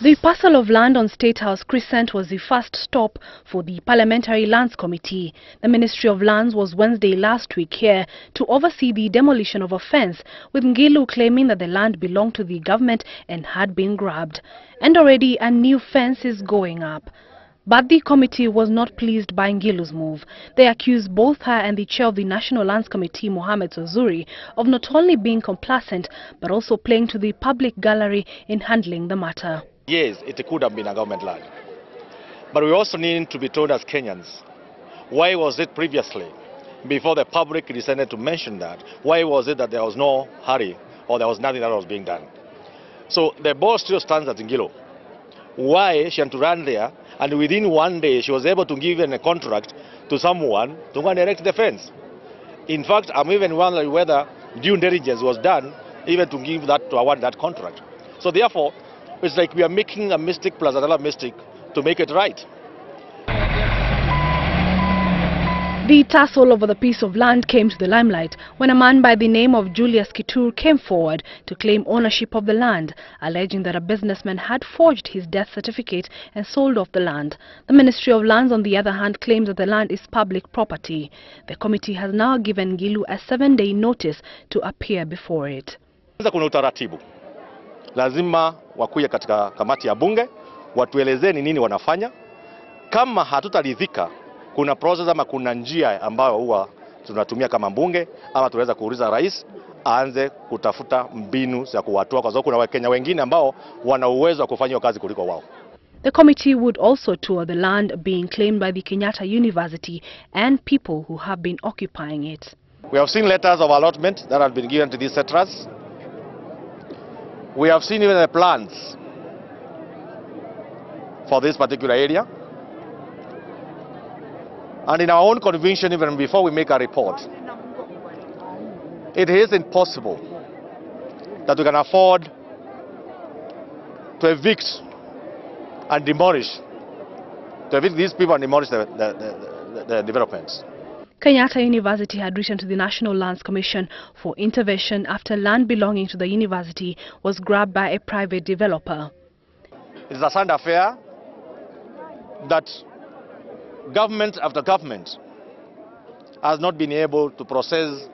The parcel of land on State House Crescent was the first stop for the Parliamentary Lands Committee. The Ministry of Lands was Wednesday last week here to oversee the demolition of a fence, with Ngilu claiming that the land belonged to the government and had been grabbed. And already a new fence is going up. But the committee was not pleased by Ngilu's move. They accused both her and the chair of the National Lands Committee, Mohammed Swazuri, of not only being complacent but also playing to the public gallery in handling the matter. Yes, it could have been a government land. But we also need to be told as Kenyans, why was it previously, before the public decided to mention that, why was it that there was no hurry or there was nothing that was being done? So the ball still stands at Ngilu. Why she had to run there, and within one day she was able to give a contract to someone to go and erect the fence. In fact, I'm even wondering whether due diligence was done even to give that, to award that contract. So therefore, it's like we are making a mistake plus another mistake to make it right. The tussle over the piece of land came to the limelight when a man by the name of Julius Kitur came forward to claim ownership of the land, alleging that a businessman had forged his death certificate and sold off the land. The Ministry of Lands, on the other hand, claims that the land is public property. The committee has now given Ngilu a 7-day notice to appear before it. Kuna utaratibu. Lazima wakuye katika kamati ya bunge, watuelezee ni nini wanafanya. Kama hatutaridhika, kuna process ama kuna njia ambayo huwa tunatumia kama bunge, ama tunaweza kuuliza rais aanze kutafuta mbinu za kuwatoa, kwa sababu kuna Wakenya wengine ambao wana uwezo wa kufanya kazi kuliko wao. The committee would also tour the land being claimed by the Kenyatta University and people who have been occupying it. We have seen letters of allotment that have been given to these settlers. We have seen even the plans for this particular area. And in our own conviction, even before we make a report, it is impossible that we can afford to evict and demolish, these people and demolish the developments. Kenyatta University had written to the National Lands Commission for intervention after land belonging to the university was grabbed by a private developer. It is a sad affair that government after government has not been able to process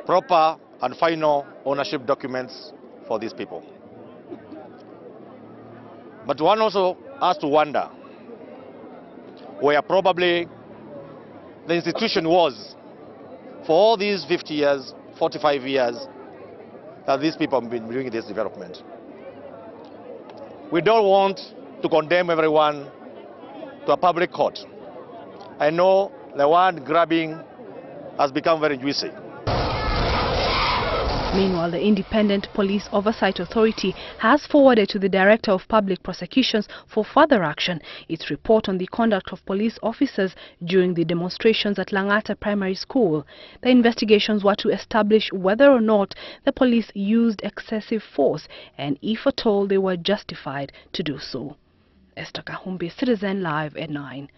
proper and final ownership documents for these people. But one also has to wonder where probably the institution was for all these 50 years, 45 years that these people have been doing this development. We don't want to condemn everyone to a public court. I know the word grabbing has become very juicy. Meanwhile, the Independent Police Oversight Authority has forwarded to the Director of Public Prosecutions for further action its report on the conduct of police officers during the demonstrations at Langata Primary School. The investigations were to establish whether or not the police used excessive force and if at all they were justified to do so. Esther Kahumbi, Citizen Live at 9.